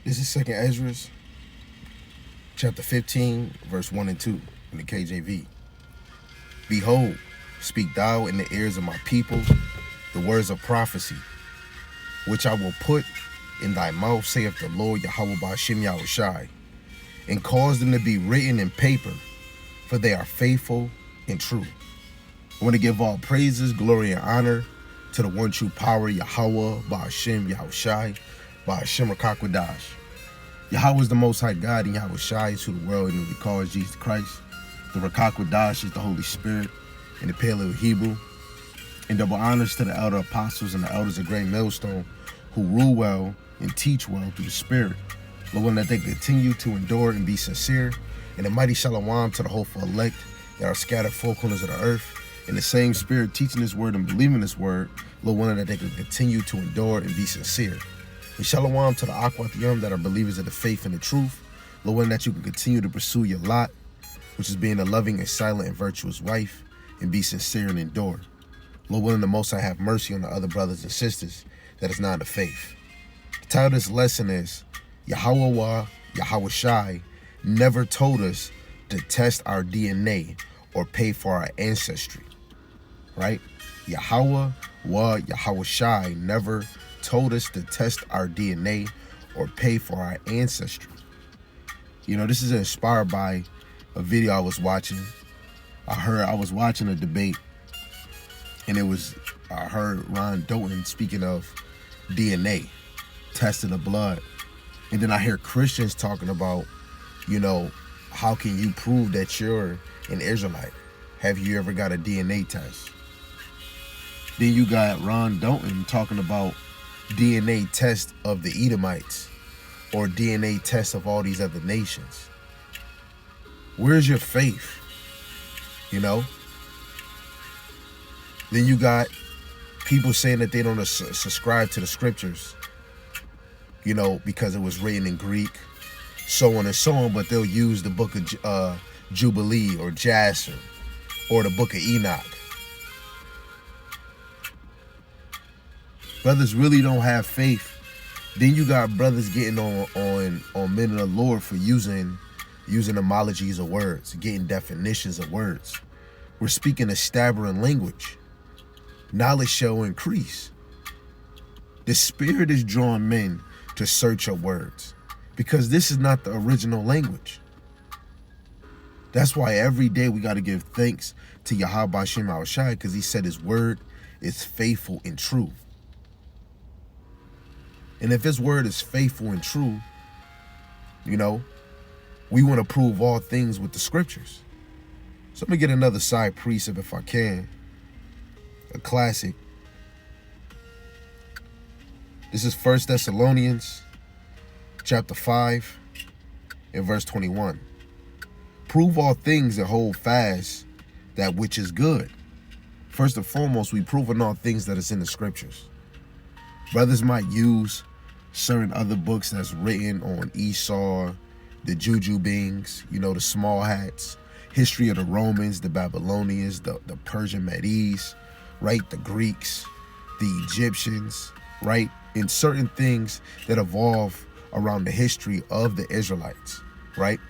This is 2nd Ezra, chapter 15, verse 1 and 2 in the KJV. Behold, speak thou in the ears of my people the words of prophecy, which I will put in thy mouth, saith the Lord Yahawashi, and cause them to be written in paper, for they are faithful and true. I want to give all praises, glory, and honor to the one true power, Yahawah, Ba'ashem, Yahushai, Ba'ashem Rakakwadash. Yahawah is the Most High God, and Yahushai is who the world newly calls Jesus Christ. The Rakakwadash is the Holy Spirit in the Paleo Hebrew. And double honors to the elder apostles and the elders of Great Millstone who rule well and teach well through the Spirit. Lord, that they continue to endure and be sincere. And a mighty shalom to the hopeful elect that are scattered four corners of the earth. In the same Spirit, teaching this word and believing this word, Lord, that they can continue to endure and be sincere. And shalom to the Akwatiyam that are believers of the faith and the truth. Lord, that you can continue to pursue your lot, which is being a loving and silent and virtuous wife, and be sincere and endure. Lord, willing the Most High have mercy on the other brothers and sisters that is not in the faith. The title of this lesson is Yahawah, Yahawashi never told us to test our DNA or pay for our ancestry. Right? Yahawashi never told us to test our DNA or pay for our ancestry. You know, this is inspired by a video I was watching. I was watching a debate, and I heard Ron Doughton speaking of DNA, testing the blood. And then I hear Christians talking about, you know, how can you prove that you're an Israelite? Have you ever got a DNA test? Then you got Ron Doughton talking about DNA test of the Edomites or DNA test of all these other nations. Where's your faith? You know? Then you got people saying that they don't subscribe to the scriptures, you know, because it was written in Greek, so on and so on, but they'll use the book of Jubilee or Jasher or the book of Enoch. Brothers really don't have faith. Then you got brothers getting on men of the Lord for using etymologies of words, getting definitions of words. We're speaking a stammering language. Knowledge shall increase. The Spirit is drawing men to search your words because this is not the original language. That's why every day we got to give thanks to Yahawashi Never because he said his word is faithful and true. And if his word is faithful and true, you know, we want to prove all things with the scriptures. So I'm going to get another side precept if I can. A classic. This is 1 Thessalonians chapter 5 and verse 21. Prove all things and hold fast that which is good. First and foremost, we prove in all things that is in the scriptures. Brothers might use certain other books that's written on Esau, the Juju beings, you know, the small hats, history of the Romans, the Babylonians, the Persian Medes, right? The Greeks, the Egyptians, right? And certain things that evolve around the history of the Israelites, right?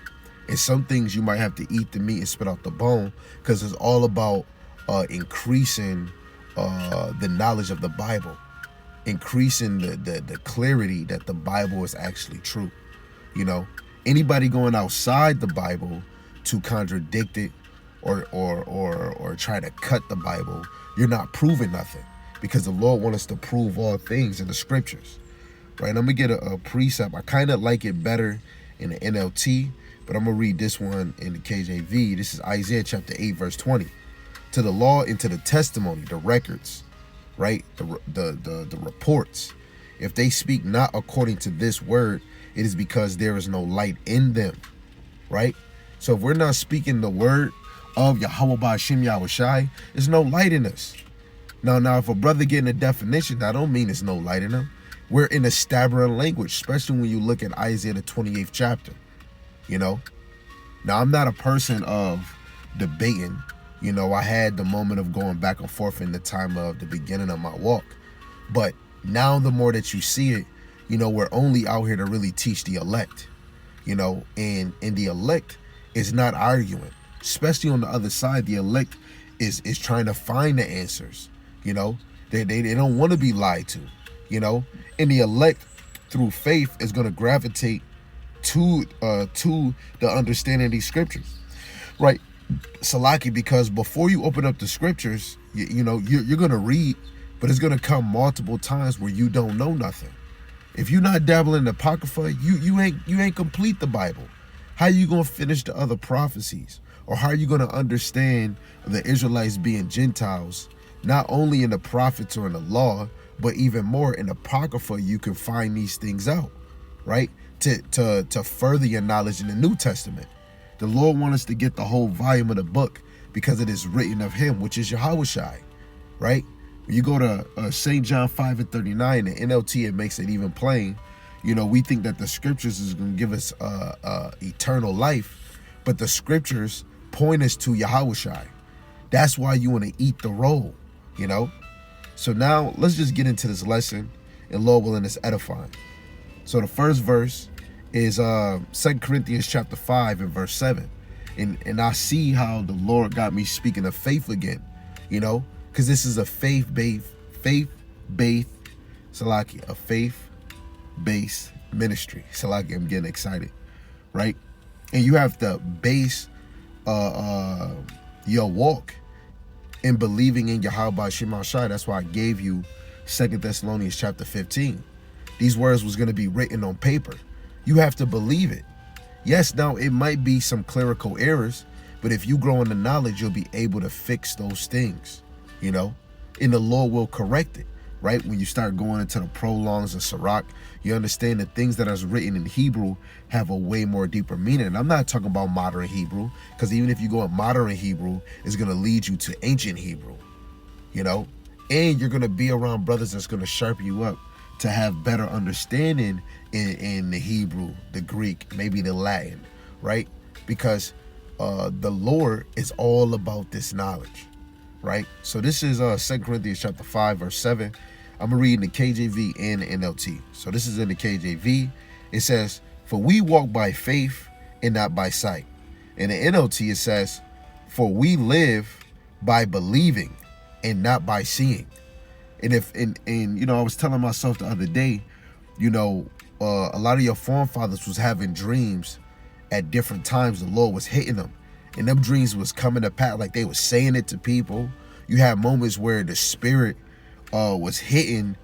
And some things you might have to eat the meat and spit out the bone because it's all about increasing the knowledge of the Bible, increasing the clarity that the Bible is actually true. You know, anybody going outside the Bible to contradict it or try to cut the Bible, you're not proving nothing because the Lord wants us to prove all things in the scriptures, right? And I'm gonna get a precept. I kind of like it better in the NLT, but I'm gonna read this one in the KJV. This is Isaiah chapter 8 verse 20. To the law and to the testimony, the records, right? The reports. If they speak not according to this word, it is because there is no light in them, right? So if we're not speaking the word of Yahawah Ba'ashem Yahushai, there's no light in us. Now, if a brother getting a definition, that don't mean there's no light in him. We're in a stammering language, especially when you look at Isaiah the 28th chapter, you know? Now, I'm not a person of debating. You know, I had the moment of going back and forth in the time of the beginning of my walk. But now the more that you see it, We're only out here to really teach the elect, and the elect is not arguing, especially on the other side. The elect is trying to find the answers. They don't want to be lied to. And the elect through faith is going to gravitate to the understanding of these scriptures, right? Salaki, because before you open up the scriptures, you're going to read, but it's going to come multiple times where you don't know nothing. If you're not dabbling in the Apocrypha, you ain't complete the Bible. How are you going to finish the other prophecies? Or how are you going to understand the Israelites being Gentiles, not only in the prophets or in the law, but even more in the Apocrypha? You can find these things out, right? To further your knowledge in the New Testament. The Lord wants us to get the whole volume of the book because it is written of him, which is Yahawashi, right? When you go to St. John 5:39, the NLT, it makes it even plain. We think that the scriptures is going to give us eternal life, but the scriptures point us to Yahawashi. That's why you want to eat the roll, So now let's just get into this lesson, and Lord willing, it's edifying. So the first verse is 2 Corinthians chapter 5 and verse 7. And I see how the Lord got me speaking of faith again, because this is a faith-based ministry. Salaki, I'm getting excited, right? And you have to base your walk in believing in Yahawashi Never. That's why I gave you 2 Thessalonians chapter 15. These words was going to be written on paper. You have to believe it. Yes, now it might be some clerical errors, but if you grow in the knowledge, you'll be able to fix those things, and the Lord will correct it, right? When you start going into the prologues of Sirach, you understand that things that are written in Hebrew have a way more deeper meaning. And I'm not talking about modern Hebrew, because even if you go in modern Hebrew, it's going to lead you to ancient Hebrew, and you're going to be around brothers that's going to sharpen you up to have better understanding in the Hebrew, the Greek, maybe the Latin, right? Because the Lord is all about this knowledge, right? So this is 2 Corinthians chapter 5, verse 7. I'm going to read in the KJV and the NLT. So this is in the KJV. It says, "For we walk by faith and not by sight." In the NLT, it says, "For we live by believing and not by seeing." And I was telling myself the other day, a lot of your forefathers was having dreams at different times. The Lord was hitting them, and them dreams was coming to pass, like they was saying it to people. You had moments where the Spirit was hitting,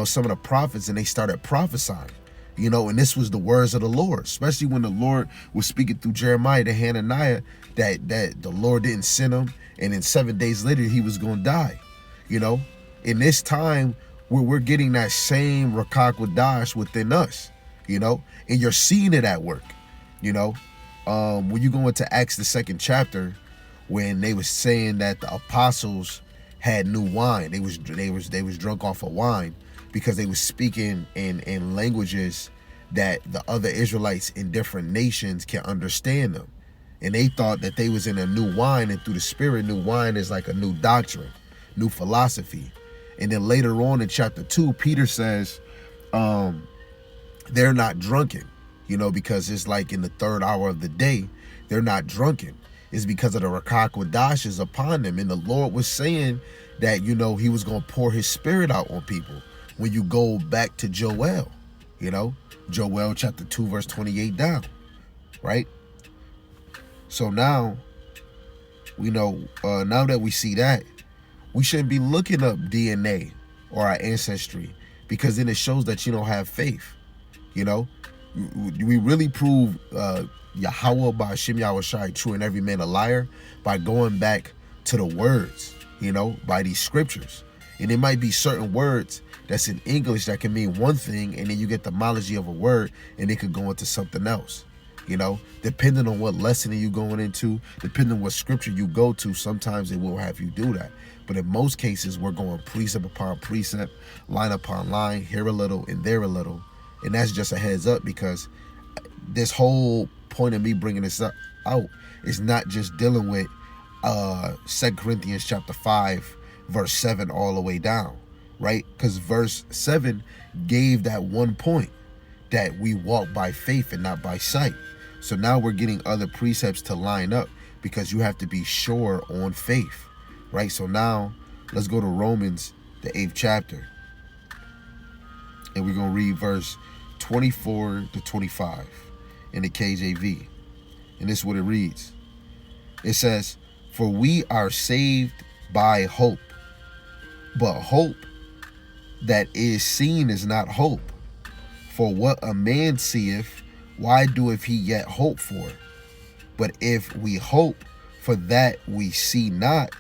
some of the prophets, and they started prophesying, and this was the words of the Lord, especially when the Lord was speaking through Jeremiah to Hananiah that the Lord didn't send him, and then 7 days later he was going to die, In this time, we're getting that same Rakak Wadash within us, and you're seeing it at work, when you go into Acts the 2nd chapter, when they was saying that the apostles had new wine, they was drunk off of wine because they was speaking in languages that the other Israelites in different nations can understand them, and they thought that they was in a new wine, and through the Spirit, new wine is like a new doctrine, new philosophy. And then later on in chapter 2, Peter says they're not drunken, because it's like in the 3rd hour of the day, they're not drunken. It's because of the Rakak Wadash is upon them. And the Lord was saying that, he was going to pour his Spirit out on people. When you go back to Joel, Joel chapter 2, verse 28 down, right? So now, now that we see that, we shouldn't be looking up DNA or our ancestry, because then it shows that you don't have faith. We really prove Yahawah by Hashem Yahawashi true and every man a liar by going back to the words, by these scriptures. And it might be certain words that's in English that can mean one thing, and then you get the etymology of a word and it could go into something else. Depending on what lesson you going into, depending on what scripture you go to, sometimes it will have you do that. But in most cases, we're going precept upon precept, line upon line, here a little and there a little. And that's just a heads up, because this whole point of me bringing this out is not just dealing with 2 Corinthians chapter 5, verse 7 all the way down. right? Because verse 7 gave that one point that we walk by faith and not by sight. So now we're getting other precepts to line up because you have to be sure on faith, right? So now let's go to Romans, the 8th chapter. And we're going to read verse 24 to 25 in the KJV. And this is what it reads. It says, "For we are saved by hope, but hope that is seen is not hope. For what a man seeth, why doeth he yet hope for? But if we hope for that we see not,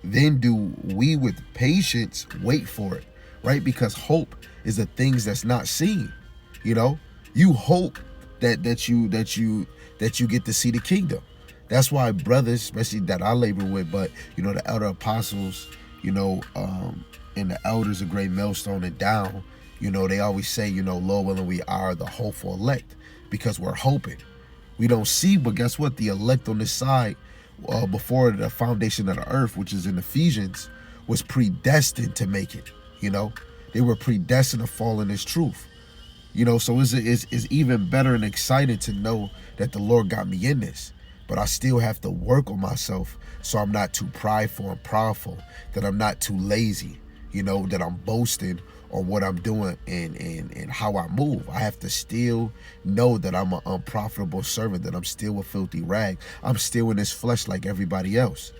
then do we with patience wait for it," right? Because hope is the things that's not seen. You know, you hope that you get to see the kingdom. That's why brothers, especially that I labor with, but you know, the elder apostles, you know, and the elders of Great Millstone and down, you know, they always say, you know, Lord willing, we are the hopeful elect, because we're hoping. We don't see, but guess what? The elect on this side, before the foundation of the earth, which is in Ephesians, was predestined to make it. You know, they were predestined to fall in this truth. You know, so it's even better and exciting to know that the Lord got me in this. But I still have to work on myself so I'm not too prideful and proudful, that I'm not too lazy, you know, that I'm boasting on what I'm doing and how I move. I have to still know that I'm an unprofitable servant, that I'm still a filthy rag. I'm still in this flesh like everybody else.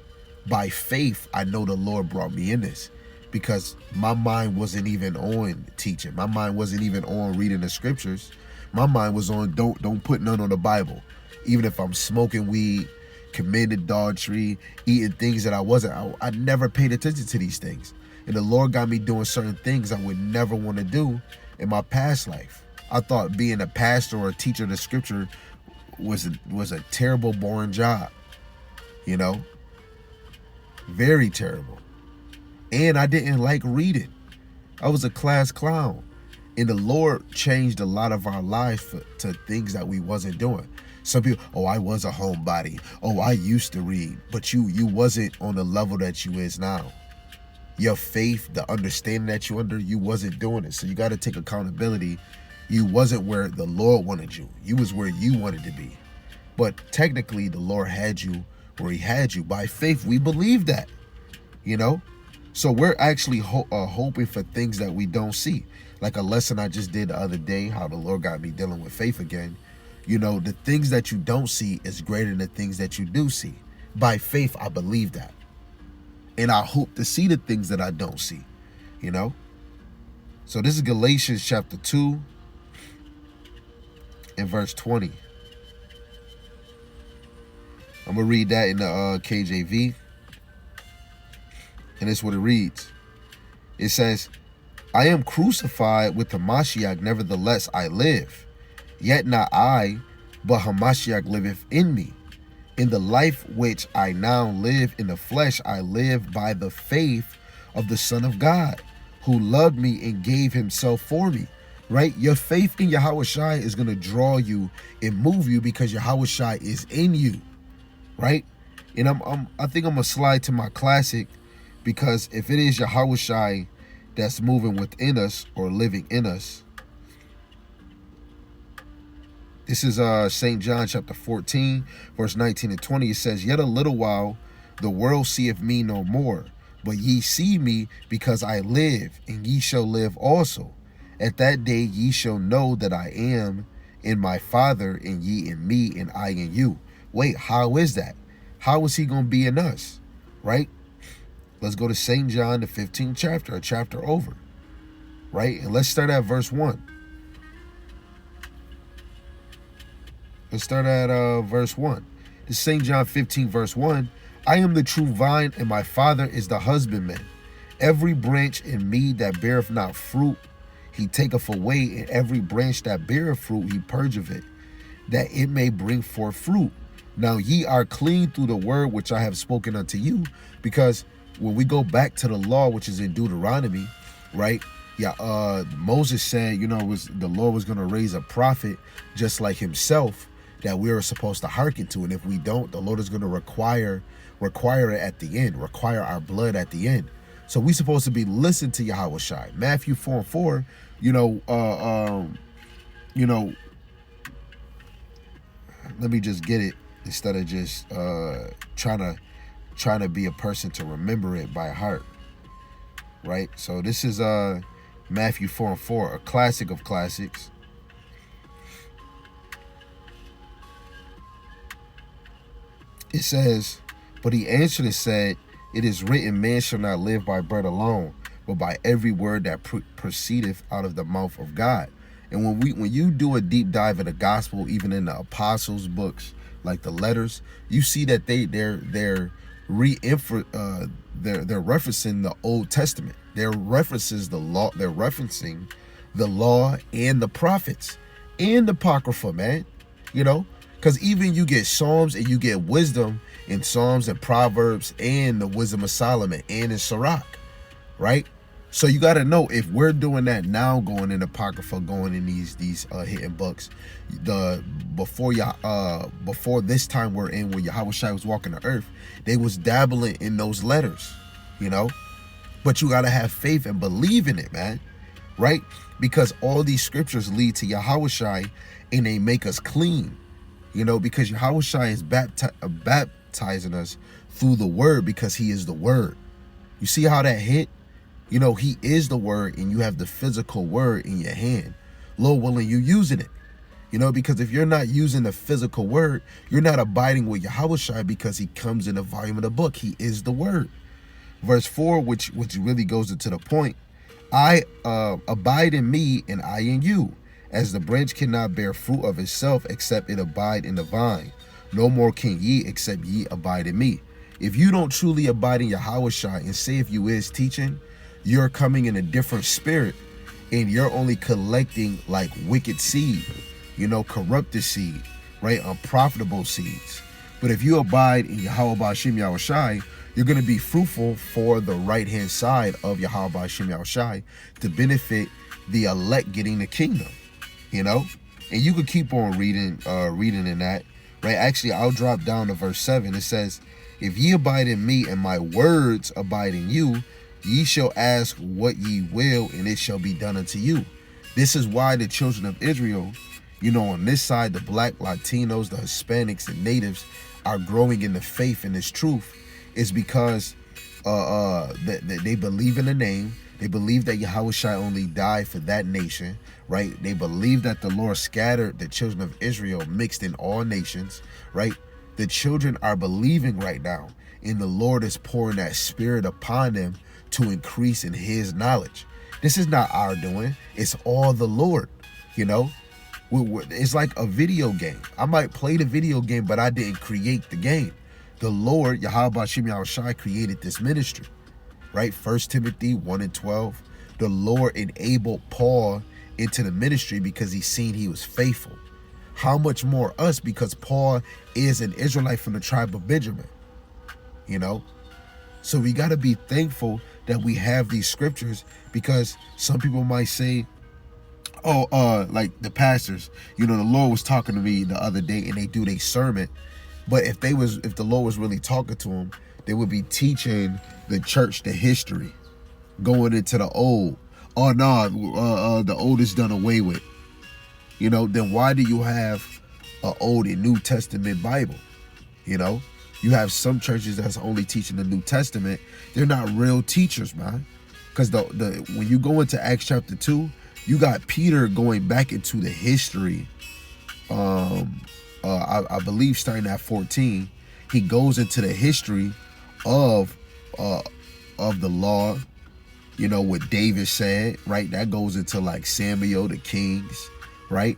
By faith, I know the Lord brought me in this, because my mind wasn't even on teaching. My mind wasn't even on reading the scriptures. My mind was on don't put none on the Bible. Even if I'm smoking weed, committing adultery, eating things that I wasn't, I never paid attention to these things. And the Lord got me doing certain things I would never want to do in my past life. I thought being a pastor or a teacher of the scripture was a terrible, boring job. You know, very terrible. And I didn't like reading. I was a class clown. And the Lord changed a lot of our lives to things that we wasn't doing. Some people, oh, I was a homebody. Oh, I used to read. But you wasn't on the level that you is now. Your faith, the understanding that you under, you wasn't doing it. So you got to take accountability. You wasn't where the Lord wanted you. You was where you wanted to be. But technically, the Lord had you where he had you. By faith, we believe that, you know? So we're actually hoping for things that we don't see. Like a lesson I just did the other day, how the Lord got me dealing with faith again. You know, the things that you don't see is greater than the things that you do see. By faith, I believe that. And I hope to see the things that I don't see, you know? So this is Galatians chapter 2 and verse 20. I'm going to read that in the KJV. And this is what it reads. It says, "I am crucified with Hamashiach, nevertheless I live. Yet not I, but Hamashiach liveth in me. In the life which I now live in the flesh, I live by the faith of the Son of God, who loved me and gave himself for me." Right? Your faith in Yahawashi is going to draw you and move you because Yahawashi is in you. Right? And I think I'm going to slide to my classic, because if it is Yahawashi that's moving within us or living in us, this is St. John chapter 14, verse 19 and 20. It says, "Yet a little while, the world seeth me no more, but ye see me, because I live, and ye shall live also. At that day ye shall know that I am in my Father, and ye in me, and I in you." Wait, how is that? How is he going to be in us? Right? Let's go to St. John, the 15th chapter, a chapter over. Right? And let's start at verse 1. Let's start at verse 1. This is St. John 15, verse 1. "I am the true vine, and my Father is the husbandman. Every branch in me that beareth not fruit, he taketh away, and every branch that beareth fruit, he purgeth it, that it may bring forth fruit. Now ye are clean through the word which I have spoken unto you." Because when we go back to the law, which is in Deuteronomy, right? Yeah, Moses said, you know, the Lord was going to raise a prophet just like himself that we are supposed to hearken to. And if we don't, the Lord is going to require it at the end, require our blood at the end. So we supposed to be listening to Yahawashi. Matthew 4:4, you know, let me just get it instead of just trying to be a person to remember it by heart. Right? So this is Matthew 4:4, a classic of classics. It says, but he answered and said, it is written, man shall not live by bread alone, but by every word that proceedeth out of the mouth of God. And when you do a deep dive in the gospel, even in the apostles' books, like the letters, you see that they're referencing the Old Testament. They're referencing the law and the prophets and the Apocrypha, man. Because even you get Psalms and you get wisdom in Psalms and Proverbs and the wisdom of Solomon and in Sirach, right? So you got to know, if we're doing that now, going in Apocrypha, going in these hidden books, before this time we're in, where Yahawashi was walking the earth, they was dabbling in those letters, But you got to have faith and believe in it, man, right? Because all these scriptures lead to Yahawashi and they make us clean, because Yahawashi is baptizing us through the word, because he is the word. You see how that hit? He is the word, and you have the physical word in your hand. Lord willing, you using it. Because if you're not using the physical word, you're not abiding with Yahawashi, because he comes in the volume of the book. He is the word. Verse 4, which really goes into the point. I abide in me, and I in you. As the branch cannot bear fruit of itself except it abide in the vine, no more can ye except ye abide in me. If you don't truly abide in Yahawashi, and say if you is teaching, you're coming in a different spirit, and you're only collecting like wicked seed, corrupted seed, right? Unprofitable seeds. But if you abide in Yahawashi, you're going to be fruitful for the right-hand side of Yahawashi to benefit the elect getting the kingdom, And you could keep on reading in that, right? Actually, I'll drop down to verse 7. It says, if ye abide in me and my words abide in you, ye shall ask what ye will, and it shall be done unto you. This is why the children of Israel, on this side, the black, Latinos, the Hispanics, and natives are growing in the faith and this truth, is because that they believe in the name. They believe that Yahawashi only died for that nation, right? They believe that the Lord scattered the children of Israel mixed in all nations, right? The children are believing right now, and the Lord is pouring that spirit upon them to increase in his knowledge. This is not our doing. It's all the Lord, It's like a video game. I might play the video game, but I didn't create the game. The Lord, Yahawashi, created this ministry. Right? 1 Timothy 1:12. The Lord enabled Paul into the ministry because he seen he was faithful. How much more us, because Paul is an Israelite from the tribe of Benjamin. So we got to be thankful that we have these scriptures, because some people might say, like the pastors, the Lord was talking to me the other day, and they do their sermon. But if the Lord was really talking to them, they would be teaching the church the history, going into the old. Oh no, the old is done away with. Then why do you have an Old and New Testament Bible? You have some churches that's only teaching the New Testament. They're not real teachers, man. Because when you go into Acts chapter 2, you got Peter going back into the history. I believe starting at 14, he goes into the history of the law, what David said, right? That goes into like Samuel, the kings, right?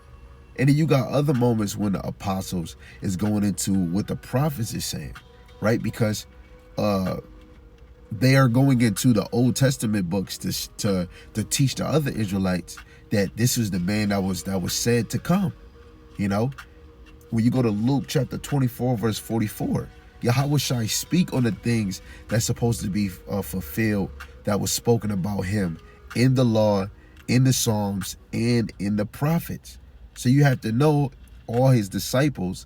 And then you got other moments when the apostles is going into what the prophets is saying, right? Because they are going into the Old Testament books to teach the other Israelites that this is the man that was said to come. When you go to Luke chapter 24, verse 44, Yahawashi speak on the things that's supposed to be fulfilled, that was spoken about him in the law, in the Psalms, and in the prophets. So you have to know all his disciples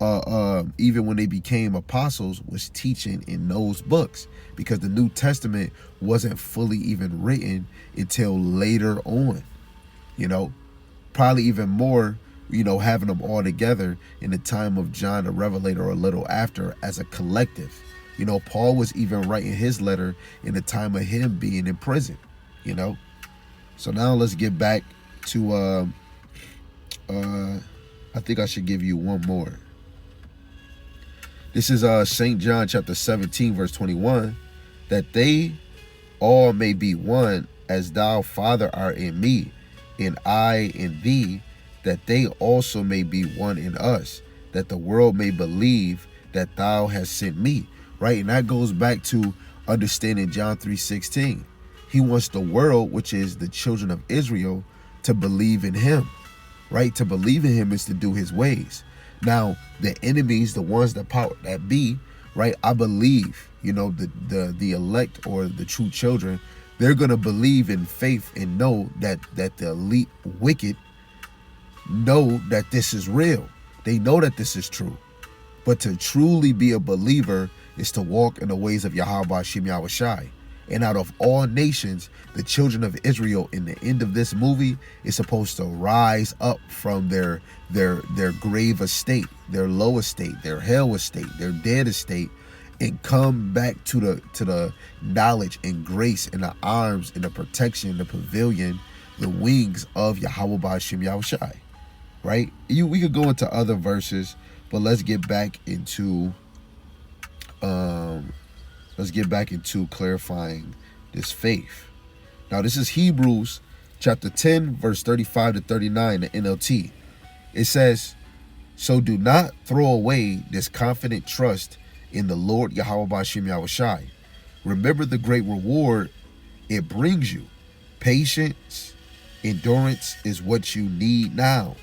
even when they became apostles, was teaching in those books, because the New Testament wasn't fully even written until later on, probably even more, having them all together in the time of John the Revelator or a little after as a collective. Paul was even writing his letter in the time of him being in prison, So now let's get back to, I think I should give you one more. This is St. John chapter 17, verse 21, that they all may be one, as thou, Father, art in me, and I in thee, that they also may be one in us, that the world may believe that thou hast sent me. Right? And that goes back to understanding John 3:16. He wants the world, which is the children of Israel, to believe in him. Right? To believe in him is to do his ways. Now, the enemies, the ones that be, right? I believe, the elect or the true children, they're gonna believe in faith and know that the elite wicked know that this is real. They know that this is true. But to truly be a believer is to walk in the ways of Yahawashi Never. And out of all nations, the children of Israel in the end of this movie is supposed to rise up from their grave estate, their low estate, their hell estate, their dead estate, and come back to the knowledge and grace and the arms and the protection, the pavilion, the wings of Yahawashi Never. Right? We could go into other verses, but let's get back into clarifying this faith. Now, this is Hebrews chapter 10, verse 35 to 39, the NLT. It says, so do not throw away this confident trust in the Lord Yahawashi Never. Remember the great reward it brings you. Patience, endurance is what you need now,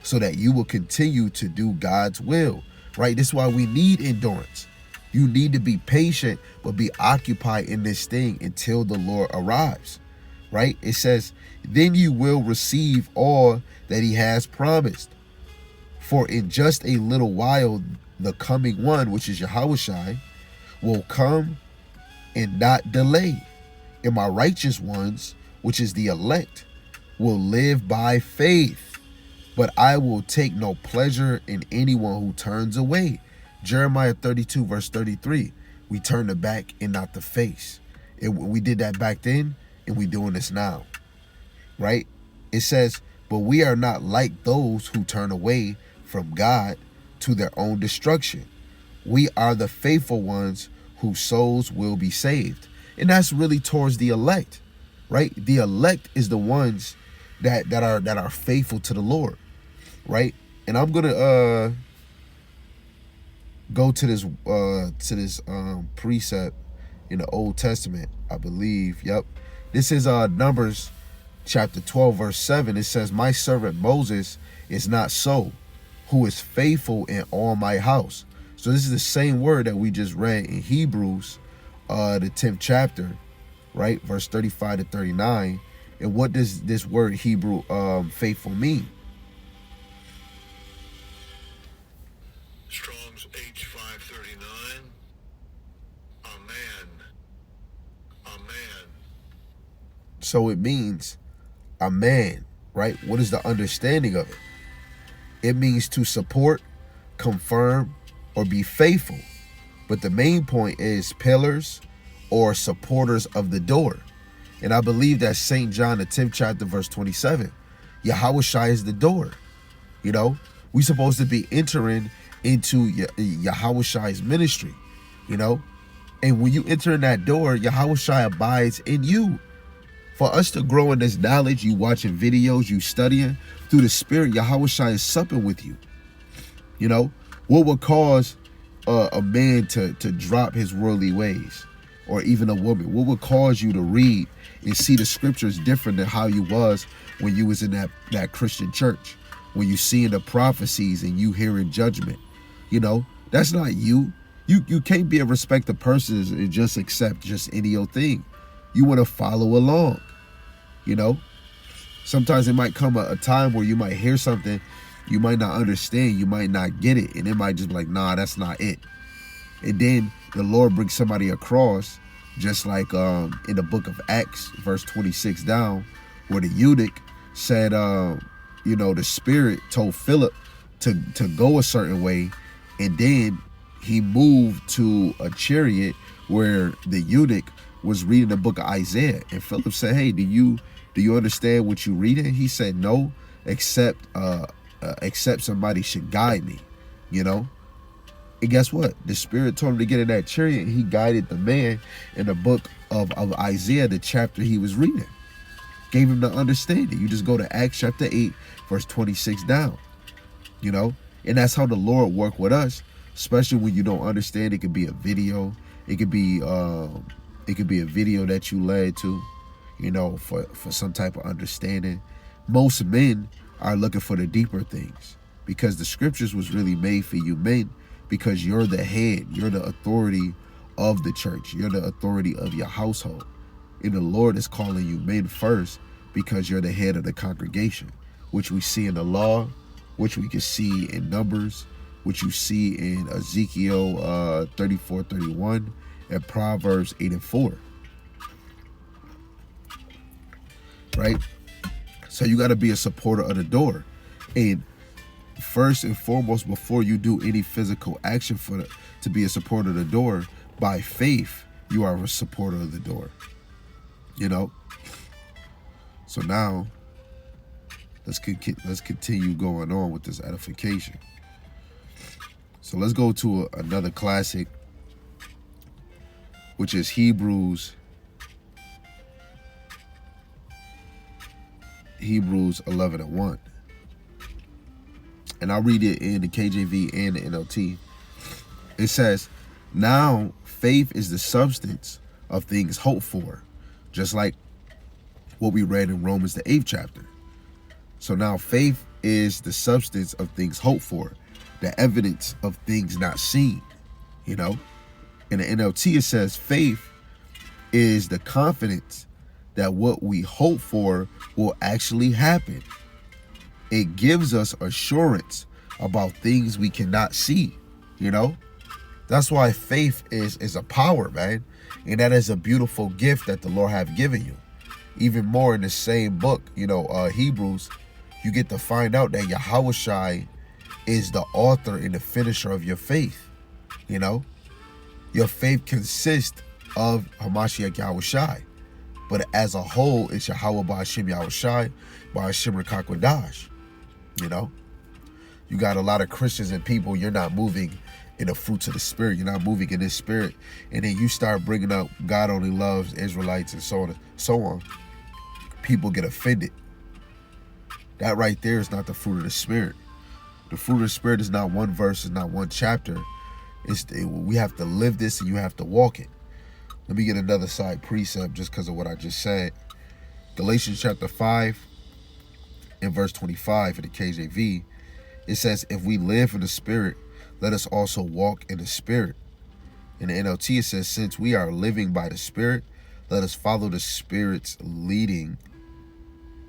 so that you will continue to do God's will. Right? This is why we need endurance. You need to be patient, but be occupied in this thing until the Lord arrives, right? It says, then you will receive all that he has promised. For in just a little while, the coming one, which is Yahawashi, will come and not delay. And my righteous ones, which is the elect, will live by faith. But I will take no pleasure in anyone who turns away. Jeremiah 32, verse 33, we turn the back and not the face. We did that back then, and we doing this now, right? It says, but we are not like those who turn away from God to their own destruction. We are the faithful ones whose souls will be saved. And that's really towards the elect, right? The elect is the ones that are faithful to the Lord, right? And I'm gonna go to this precept in the Old Testament, I believe. Yep. This is Numbers chapter 12, verse 7. It says, my servant Moses is not so, who is faithful in all my house. So this is the same word that we just read in Hebrews, the 10th chapter, right? Verse 35 to 39. And what does this word Hebrew faithful mean? Strong's H539. Amen. Amen. So it means a man, right? What is the understanding of it? It means to support, confirm, or be faithful. But the main point is pillars or supporters of the door. And I believe that St. John, the 10th chapter, verse 27, Yahawashi is the door. We supposed to be entering into Yahawashi's ministry, and when you enter in that door, Yahawashi abides in you. For us to grow in this knowledge, you watching videos, you studying through the Spirit, Yahawashi is supping with you. What would cause a man to drop his worldly ways, or even a woman? What would cause you to read and see the scriptures different than how you was when you was in that Christian church, when you seeing the prophecies and you hearing judgment? That's not you. You can't be a respected person and just accept just any old thing. You want to follow along. Sometimes it might come a time where you might hear something You might not understand. You might not get it. And it might just be like, nah, that's not it. And then the Lord brings somebody across, just like in the book of Acts, verse 26 down, where the eunuch said, the Spirit told Philip to go a certain way. And then he moved to a chariot where the eunuch was reading the book of Isaiah. And Philip said, hey, do you understand what you're reading? He said, no, except somebody should guide me, And guess what? The Spirit told him to get in that chariot, and he guided the man in the book of Isaiah, the chapter he was reading. Gave him the understanding. You just go to Acts chapter 8, verse 26 down, And that's how the Lord worked with us, especially when you don't understand. It could be a video. It could be a video that you led to, for some type of understanding. Most men are looking for the deeper things because the scriptures was really made for you men, because you're the head, you're the authority of the church, you're the authority of your household. And the Lord is calling you men first because you're the head of the congregation, which we see in the law, which we can see in Numbers, which you see in Ezekiel 34:31 and Proverbs 8:4. Right? So you got to be a supporter of the door. And first and foremost, before you do any physical action to be a supporter of the door, by faith, you are a supporter of the door. So now, let's continue going on with this edification. So let's go to another classic, which is Hebrews 11:1. And I'll read it in the KJV and the NLT. It says, now faith is the substance of things hoped for, just like what we read in Romans the 8th chapter. So now faith is the substance of things hoped for, the evidence of things not seen, In the NLT it says faith is the confidence that what we hope for will actually happen. It gives us assurance about things we cannot see, That's why faith is a power, man. And that is a beautiful gift that the Lord have given you. Even more in the same book, Hebrews, you get to find out that Yahawashi is the author and the finisher of your faith, Your faith consists of Hamashiach Yahawashi. But as a whole, it's Yahawah Ba'Hashem Yahawashi, Ba'Hashem Rekakwadash. You got a lot of Christians and people, you're not moving in the fruits of the Spirit. You're not moving in this Spirit. And then you start bringing up God only loves Israelites and so on and so on. People get offended. That right there is not the fruit of the Spirit. The fruit of the Spirit is not one verse, it's not one chapter. We have to live this and you have to walk it. Let me get another side precept just because of what I just said. Galatians chapter 5 and verse 25 in the KJV, it says, if we live in the Spirit, let us also walk in the Spirit. In the NLT, it says, since we are living by the Spirit, let us follow the Spirit's leading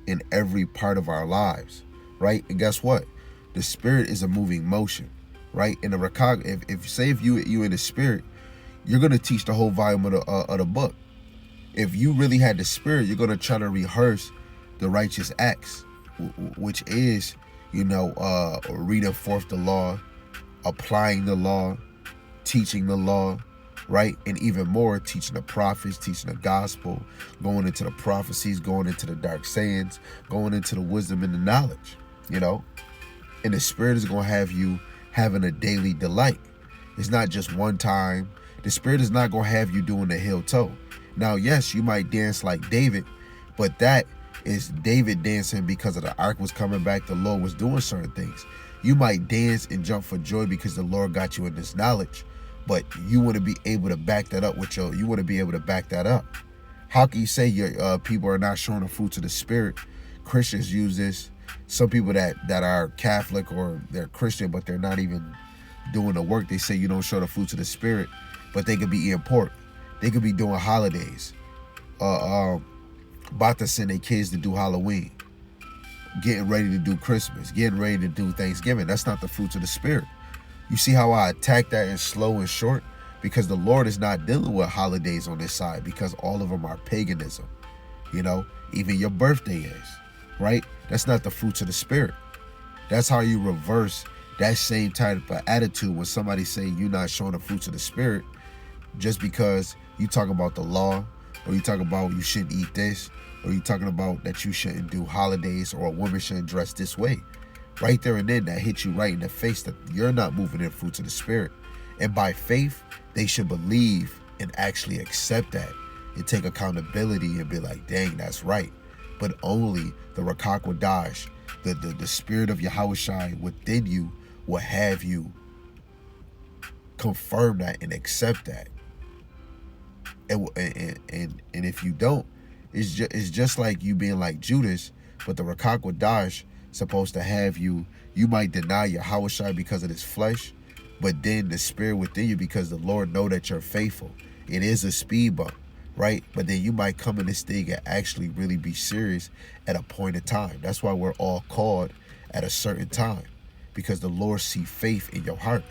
in every part of our lives, right? And guess what? The Spirit is a moving motion, right? In the if you in the Spirit, you're going to teach the whole volume of the book. If you really had the Spirit, you're going to try to rehearse the righteous acts, which is, reading forth the law, applying the law, teaching the law, right? And even more, teaching the prophets, teaching the gospel, going into the prophecies, going into the dark sayings, going into the wisdom and the knowledge, And the Spirit is going to have you having a daily delight. It's not just one time. The Spirit is not going to have you doing the heel toe. Now, yes, you might dance like David, but that is David dancing because of the ark was coming back. The Lord was doing certain things. You might dance and jump for joy because the Lord got you in this knowledge, but you want to be able to back that up you want to be able to back that up. How can you say your people are not showing the fruits of the Spirit? Christians use this. Some people that are Catholic or they're Christian, but they're not even doing the work. They say you don't show the fruits of the Spirit, but they could be eating pork. They could be doing holidays. About to send their kids to do Halloween. getting ready to do Christmas, getting ready to do Thanksgiving. That's not the fruits of the Spirit. You see how I attack that in slow and short? Because the Lord is not dealing with holidays on this side, because all of them are paganism. Even your birthday is, right? That's not the fruits of the Spirit. That's how you reverse that same type of attitude when somebody say you're not showing the fruits of the Spirit just because you talk about the law, or you talk about you shouldn't eat this, or you talking about that you shouldn't do holidays, or a woman shouldn't dress this way. Right there and then, that hits you right in the face that you're not moving in fruits of the Spirit. And by faith, they should believe and actually accept that and take accountability and be like, dang, that's right. But only the Rakak Wadash, the Spirit of Yahawashi within you, will have you confirm that and accept that. And if you don't, it's just like you being like Judas, but the Rakak Wadash supposed to have you might deny Yahawashi because of this flesh, but then the Spirit within you, because the Lord know that you're faithful. It is a speed bump, right? But then you might come in this thing and actually really be serious at a point in time. That's why we're all called at a certain time, because the Lord see faith in your heart.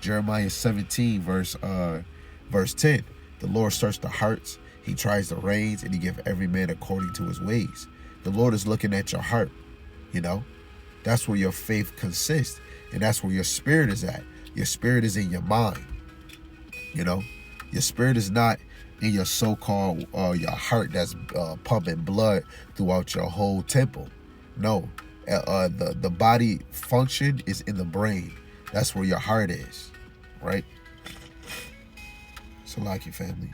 Jeremiah 17 verse 10. The Lord searches the hearts, he tries the reins, and he gives every man according to his ways. The Lord is looking at your heart. That's where your faith consists, and that's where your spirit is at. Your spirit is in your mind. Your spirit is not in your so-called your heart that's pumping blood throughout your whole temple. No, the body function is in the brain. That's where your heart is, right? So like your family.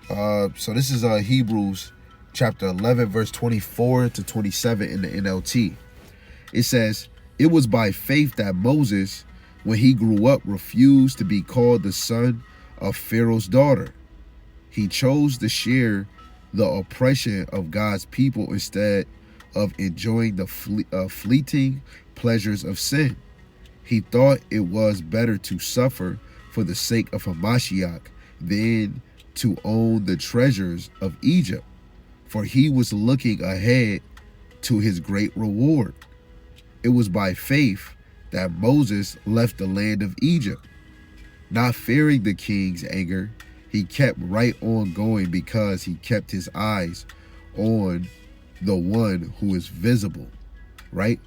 So this is Hebrews chapter 11 verse 24 to 27 in the NLT. It says, it was by faith that Moses, when he grew up, refused to be called the son of Pharaoh's daughter. He chose to share the oppression of God's people instead of enjoying the fleeting pleasures of sin. He thought it was better to suffer for the sake of Hamashiach than to own the treasures of Egypt, for he was looking ahead to his great reward. It was by faith that Moses left the land of Egypt. Not fearing the king's anger, he kept right on going because he kept his eyes on the one who is visible, right?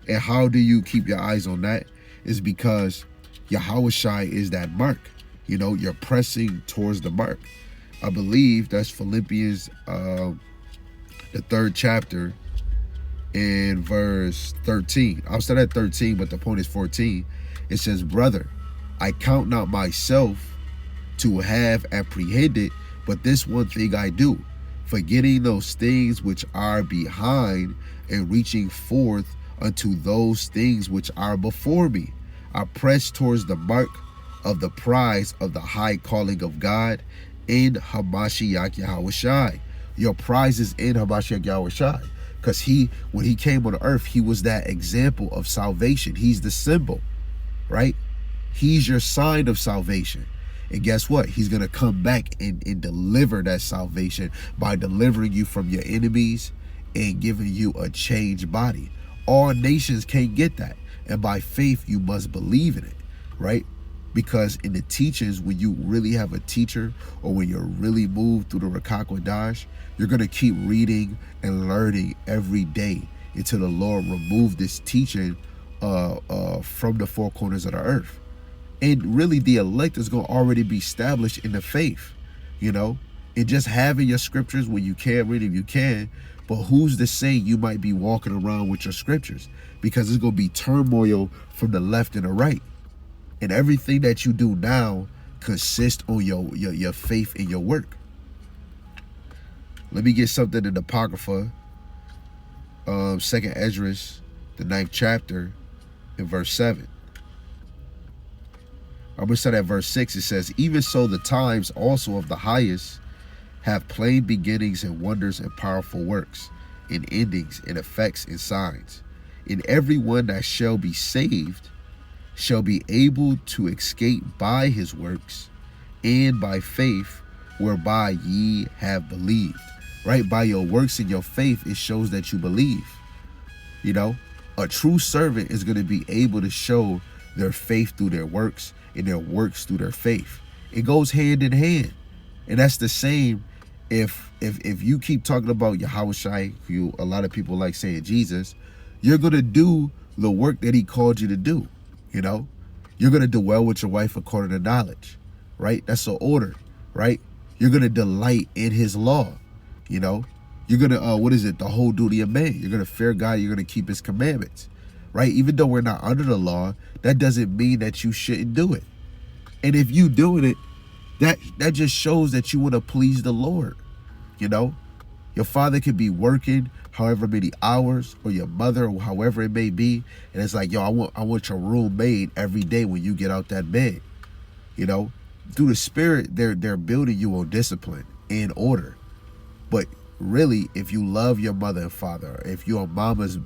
And how do you keep your eyes on that? Is because Yahawashi is that mark. You're pressing towards the mark. I believe that's Philippians, the 3rd chapter, in verse 13. I'll start at 13, but the point is 14. It says, brother, I count not myself to have apprehended, but this one thing I do, forgetting those things which are behind and reaching forth unto those things which are before me. I press towards the mark of the prize of the high calling of God in Hamashiach Yahawashi. Your prize is in Hamashiach Yahawashi, because when he came on earth, he was that example of salvation. He's the symbol, right? He's your sign of salvation. And guess what? He's going to come back and deliver that salvation by delivering you from your enemies and giving you a changed body. All nations can't get that. And by faith, you must believe in it, right? Because in the teachings, when you really have a teacher, or when you're really moved through the Rakak Wadash, you're going to keep reading and learning every day until the Lord remove this teaching from the four corners of the earth. And really, the elect is going to already be established in the faith, and just having your scriptures when you can't read them, you can. But who's to say you might be walking around with your scriptures? Because it's going to be turmoil from the left and the right. And everything that you do now consists on your faith in your work. Let me get something in the Apocrypha. 2nd Esdras, the 9th chapter, in verse 7. I'm going to start at verse 6. It says, even so the times also of the highest have plain beginnings and wonders and powerful works, and endings and effects and signs. And everyone that shall be saved shall be able to escape by his works and by faith whereby ye have believed. Right? By your works and your faith, it shows that you believe. You know, a true servant is going to be able to show their faith through their works and their works through their faith. It goes hand in hand. And that's the same if you keep talking about Yahawashi, a lot of people like saying Jesus, you're going to do the work that he called you to do. You know, you're going to dwell with your wife according to knowledge, right? That's the order, right? You're going to delight in his law, you know. You're going to, the whole duty of man. You're going to fear God. You're going to keep his commandments, right? Even though we're not under the law, that doesn't mean that you shouldn't do it. And if you doing it, that just shows that you want to please the Lord, you know. Your father could be working however many hours, or your mother, or however it may be, and it's like, yo, I want your room made every day when you get out that bed, you know. Through the Spirit, they're building you on discipline and order. But really, if you love your mother and father, if you're a mama's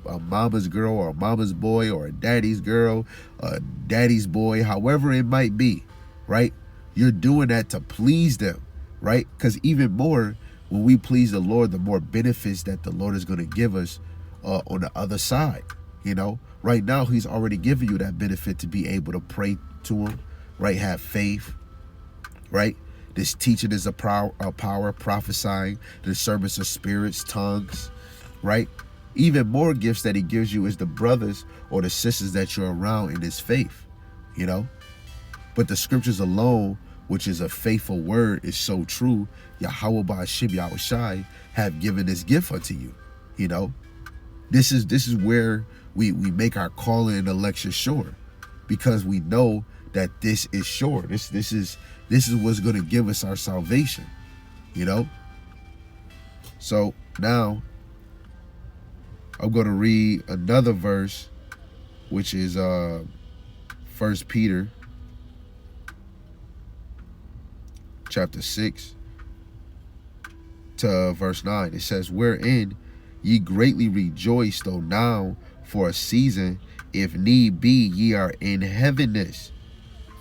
girl, or a mama's boy, or a daddy's girl, a daddy's boy, however it might be, right? You're doing that to please them, right? Because even more, when we please the Lord, the more benefits that the Lord is going to give us on the other side, you know. Right now, he's already given you that benefit to be able to pray to him, right? Have faith, right? This teaching is a power, prophesying, the discernment of spirits, tongues, right? Even more gifts that he gives you is the brothers or the sisters that you're around in his faith, you know. But the scriptures alone, which is a faithful word, is so true. Yahawah Ba'ashim Yahawashi have given this gift unto you, you know. This is where we make our calling and election sure, because we know that this is sure. This is what's going to give us our salvation, you know. So now I'm going to read another verse, which is 1 Peter chapter 6 to verse 9. It says, wherein ye greatly rejoice, though now for a season, if need be, ye are in heaviness,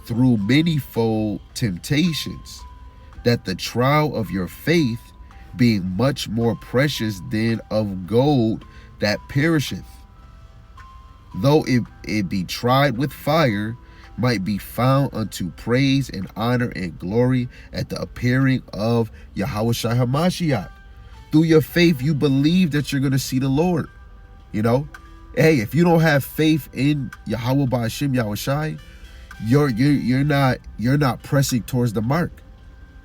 through manifold temptations, that the trial of your faith, being much more precious than of gold that perisheth, though it be tried with fire, might be found unto praise and honor and glory at the appearing of Yahawashi HaMashiach. Through your faith, you believe that you're going to see the Lord, you know. Hey, if you don't have faith in Yahawah Ba'ashim Yahawashi, you're not pressing towards the mark.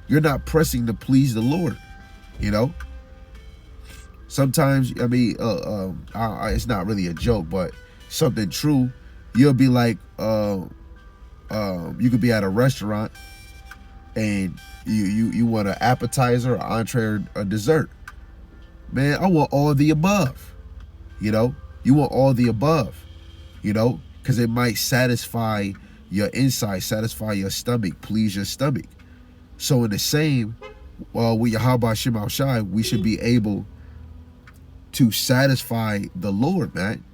You're not pressing to please the Lord, you know. Sometimes, I mean, it's not really a joke, but something true. You'll be like, you could be at a restaurant and you want an appetizer, an entree, or a dessert. Man, I want all of the above, you know. You want all the above, you know, because it might satisfy your inside, satisfy your stomach, please your stomach. So in the same, with Yahawashi Yahawashi, we should be able to satisfy the Lord, man.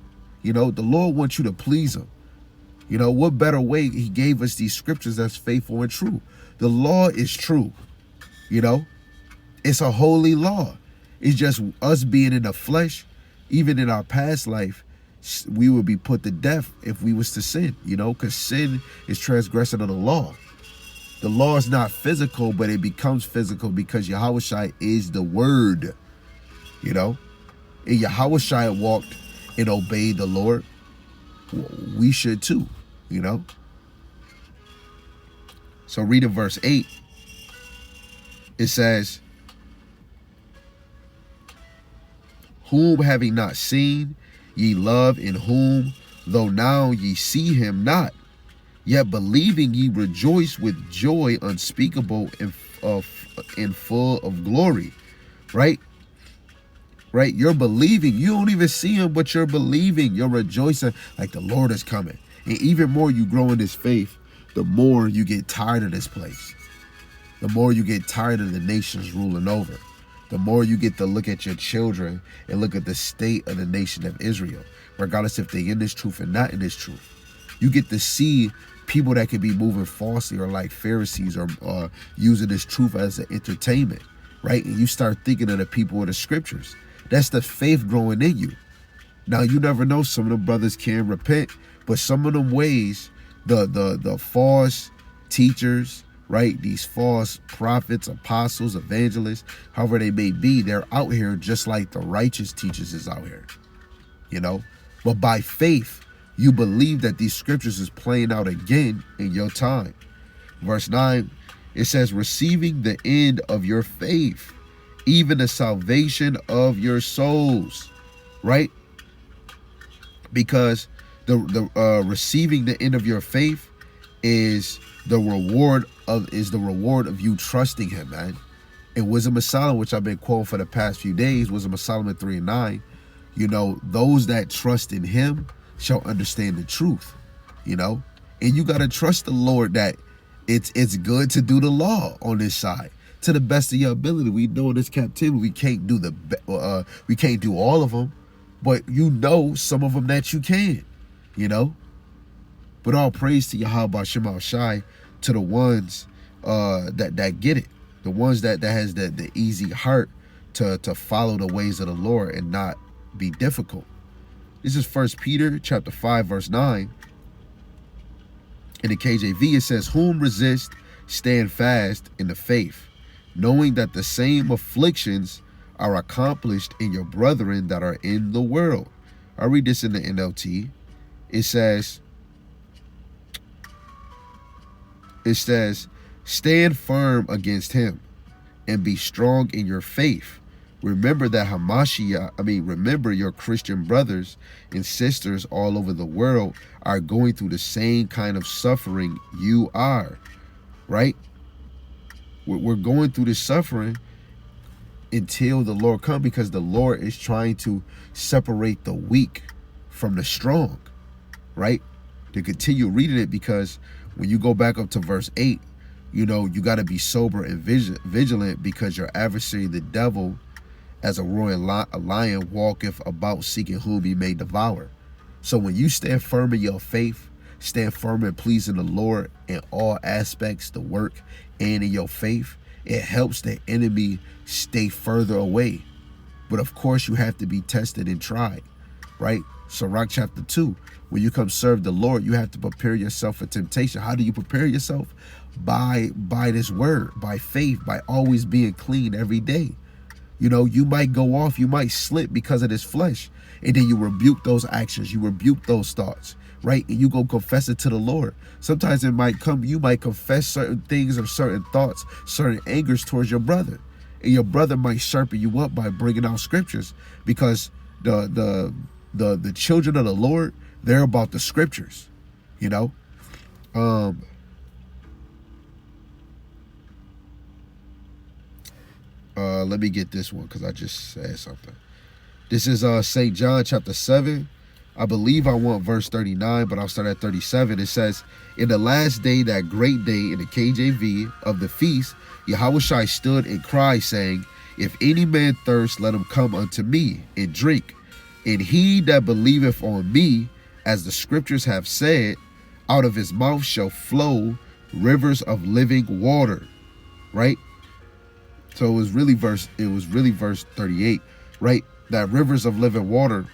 You know, the Lord wants you to please him. You know, what better way? He gave us these scriptures that's faithful and true. The law is true, you know. It's a holy law. It's just us being in the flesh. Even in our past life, we would be put to death if we was to sin, you know, because sin is transgression of the law. The law is not physical, but it becomes physical because Yahawashi is the word, you know. And Yahawashi walked and obeyed the Lord. We should too, you know. So read in verse 8. It says, whom having not seen, ye love, in whom, though now ye see him not, yet believing ye rejoice with joy unspeakable and full of glory. Right? Right? You're believing. You don't even see him, but you're believing. You're rejoicing like the Lord is coming. And even more you grow in this faith, the more you get tired of this place. The more you get tired of the nations ruling over. The more you get to look at your children and look at the state of the nation of Israel, regardless if they're in this truth or not in this truth. You get to see people that could be moving falsely or like Pharisees or using this truth as an entertainment, right? And you start thinking of the people of the scriptures. That's the faith growing in you. Now you never know, some of them brothers can repent, but some of them ways, the false teachers, right? These false prophets, apostles, evangelists, however they may be, they're out here just like the righteous teachers is out here, you know? But by faith, you believe that these scriptures is playing out again in your time. Verse 9, it says, receiving the end of your faith, even the salvation of your souls, right? Because the receiving the end of your faith is the reward of you trusting him, man. In Wisdom of Solomon, which I've been quoting for the past few days, Wisdom of Solomon 3:9, you know, those that trust in him shall understand the truth, you know. And you got to trust the Lord that it's good to do the law on this side to the best of your ability. We know in this captivity we can't do we can't do all of them, but you know some of them that you can, you know. But all praise to Yahawashi, to the ones that get it, the ones that has the easy heart to follow the ways of the Lord and not be difficult. This is 1 Peter chapter 5 verse 9. In the KJV, it says, whom resist, stand fast in the faith, knowing that the same afflictions are accomplished in your brethren that are in the world. I'll read this in the NLT. It says, stand firm against him and be strong in your faith. Remember that remember your Christian brothers and sisters all over the world are going through the same kind of suffering you are, right? We're going through this suffering until the Lord comes, because the Lord is trying to separate the weak from the strong, right? To continue reading it, because when you go back up to verse 8, you know, you got to be sober and vigilant, because your adversary, the devil, as a roaring lion, walketh about seeking whom he may devour. So when you stand firm in your faith, stand firm in pleasing the Lord in all aspects, the work, and in your faith, it helps the enemy stay further away. But of course, you have to be tested and tried, right? Sirach chapter 2, when you come serve the Lord, you have to prepare yourself for temptation. How do you prepare yourself? By this word, by faith, by always being clean every day. You know, you might go off, you might slip because of this flesh, and then you rebuke those actions, you rebuke those thoughts, right? And you go confess it to the Lord. Sometimes it might come, you might confess certain things or certain thoughts, certain angers towards your brother, and your brother might sharpen you up by bringing out scriptures, because the children of the Lord, they're about the scriptures, you know. Let me get this one, because I just said something. This is St. John chapter 7. I believe I want verse 39, but I'll start at 37. It says, in the last day, that great day in the KJV of the feast, Yahawashi stood and cried, saying, if any man thirst, let him come unto me and drink. And he that believeth on me, as the scriptures have said, out of his mouth shall flow rivers of living water. Right? So it was really verse 38, right? That rivers of living water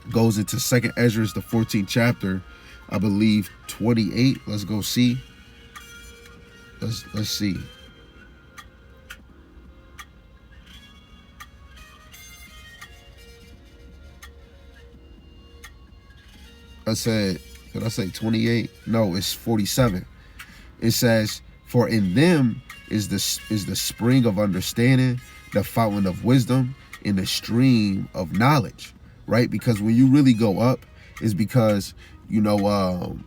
goes into 2nd Ezra, the 14th chapter, I believe 28. Let's go see. Let's see. Did I say 28? No, it's 47. It says, for in them is the spring of understanding, the fountain of wisdom, and the stream of knowledge, right? Because when you really go up, is because, you know,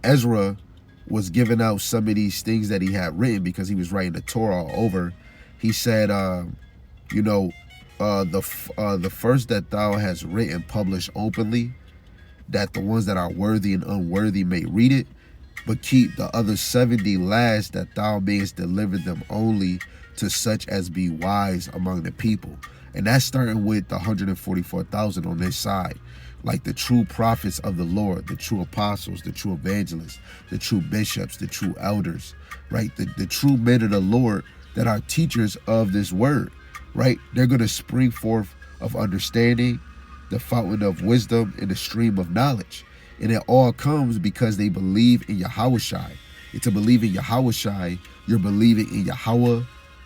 Ezra was giving out some of these things that he had written, because he was writing the Torah all over. He said, you know, the first that thou hast written, publish openly, that the ones that are worthy and unworthy may read it, but keep the other 70 last, that thou mayest deliver them only to such as be wise among the people. And that's starting with the 144,000 on this side, like the true prophets of the Lord, the true apostles, the true evangelists, the true bishops, the true elders, right? The true men of the Lord that are teachers of this word, right? They're going to spring forth of understanding. the fountain of wisdom, and the stream of knowledge. And it all comes because they believe in Yahawashi. And to believe in Yahawashi, you're believing in Yahawah,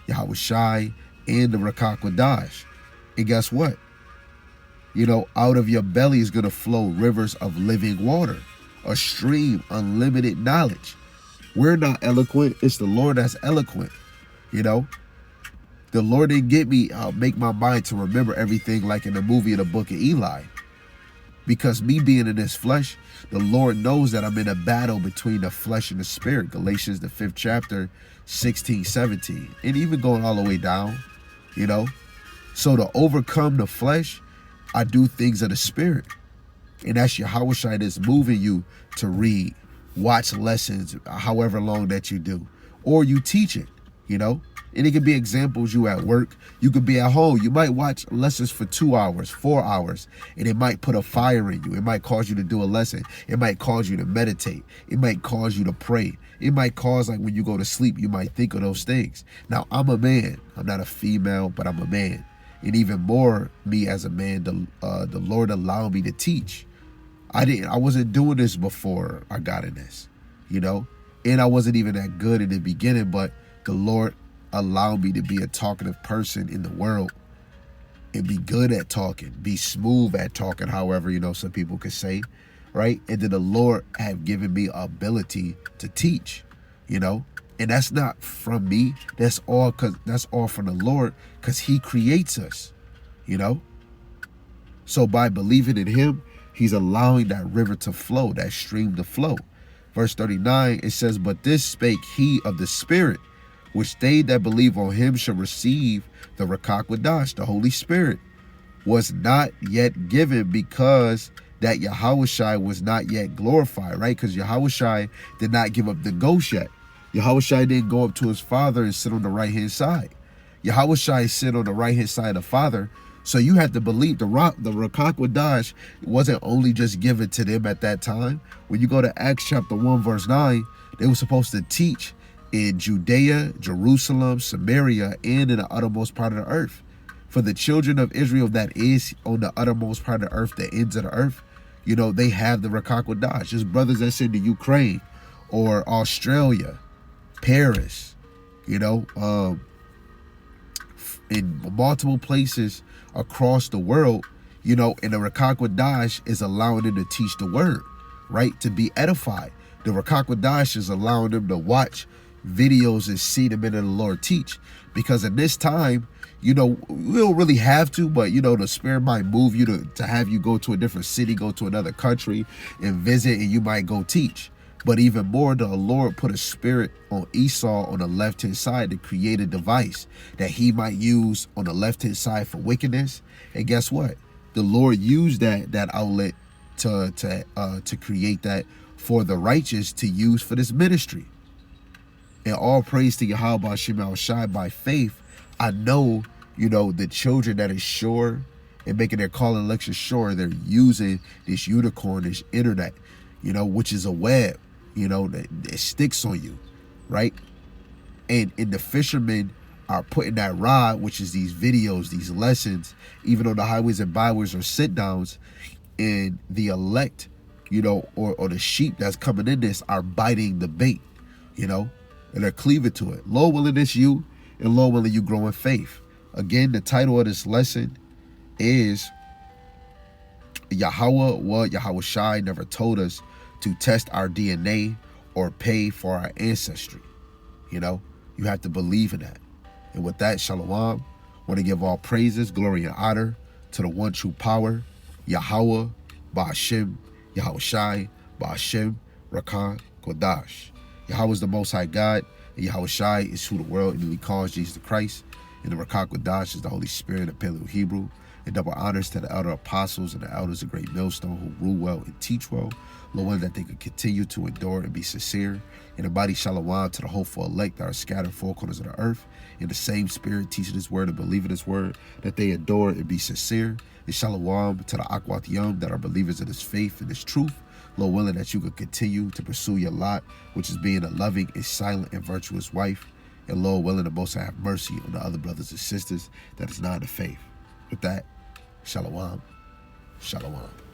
Yahawashi, and the Rakak Wadash. And guess what? Out of your belly is going to flow rivers of living water, a stream, unlimited knowledge. We're not eloquent. It's the Lord that's eloquent. The Lord didn't get me, make my mind to remember everything like in the movie of the book of Eli. Because me being in this flesh, the Lord knows that I'm in a battle between the flesh and the spirit. Galatians, the 5th chapter, 16, 17. And even going all the way down, So to overcome the flesh, I do things of the spirit. And that's Yahawashi that's moving you to read, watch lessons, however long that you do. Or you teach it, And it could be examples you at work. You could be at home. You might watch lessons for 2 hours, 4 hours, and it might put a fire in you. It might cause you to do a lesson. It might cause you to meditate. It might cause you to pray. It might cause, like when you go to sleep, you might think of those things. Now, I'm a man. I'm not a female, but I'm a man. And even more, me as a man, the Lord allowed me to teach. I wasn't doing this before I got in this, And I wasn't even that good in the beginning, but the Lord allowed me to be a talkative person in the world and be good at talking, be smooth at talking, however, some people could say, right? And then the Lord have given me ability to teach, And that's not from me. That's all from the Lord, because He creates us, So by believing in Him, He's allowing that river to flow, that stream to flow. Verse 39, it says, "But this spake He of the Spirit, which they that believe on Him shall receive the Rakak Wadash," the Holy Spirit, "was not yet given, because that Yahawashi was not yet glorified," right? Because Yahawashi did not give up the ghost yet. Yahawashi didn't go up to His Father and sit on the right-hand side. Yahawashi sit on the right-hand side of the Father. So you have to believe the Rakak Wadash wasn't only just given to them at that time. When you go to Acts chapter 1, verse 9, they were supposed to teach in Judea, Jerusalem, Samaria, and in the uttermost part of the earth. For the children of Israel that is on the uttermost part of the earth, the ends of the earth, they have the Rakak Wadash. There's brothers that's in the Ukraine or Australia, Paris, in multiple places across the world, and the Rakak Wadash is allowing them to teach the word, right? To be edified. The Rakak Wadash is allowing them to watch videos and see the men of the Lord teach. Because in this time, we don't really have to, but the Spirit might move you to have you go to a different city, go to another country and visit, and you might go teach. But even more, the Lord put a spirit on Esau on the left-hand side to create a device that he might use on the left-hand side for wickedness. And guess what? The Lord used that outlet to create that for the righteous to use for this ministry. And all praise to Yahawashi Never by faith. I know, the children that is sure and making their call and election sure, they're using this unicorn, this internet, which is a web. That sticks on you, right? And the fishermen are putting that rod, which is these videos, these lessons, even on the highways and byways or sit-downs, and the elect, or the sheep that's coming in this are biting the bait, and they're cleaving to it. Lord willing, it's you, and Lord willing, you grow in faith. Again, the title of this lesson is Yahawah, what Yahawashi never told us to test our DNA or pay for our ancestry. You have to believe in that. And with that, shalom. I want to give all praises, glory, and honor to the one true power, Yahawah, Ba'ashem, Yahawashi, Ba'ashem, Rakak Kodash. Yahawah is the Most High God, and Yahawashi is who the world indeed calls Jesus Christ. And the Rakak Kodash is the Holy Spirit of Paleo Hebrew. And double honors to the elder apostles and the elders of Great Millstone who rule well and teach well. Lord, that they could continue to endure and be sincere. And a mighty shalom to the hopeful elect that are scattered four corners of the earth. In the same spirit, teaching His word and believing His word, that they endure and be sincere. And shalom to the Akwat Yom that are believers in His faith and His truth. Lord willing that you could continue to pursue your lot, which is being a loving and silent and virtuous wife. And Lord willing, the Most High have mercy on the other brothers and sisters that is not in the faith. With that, shalom. Shalom.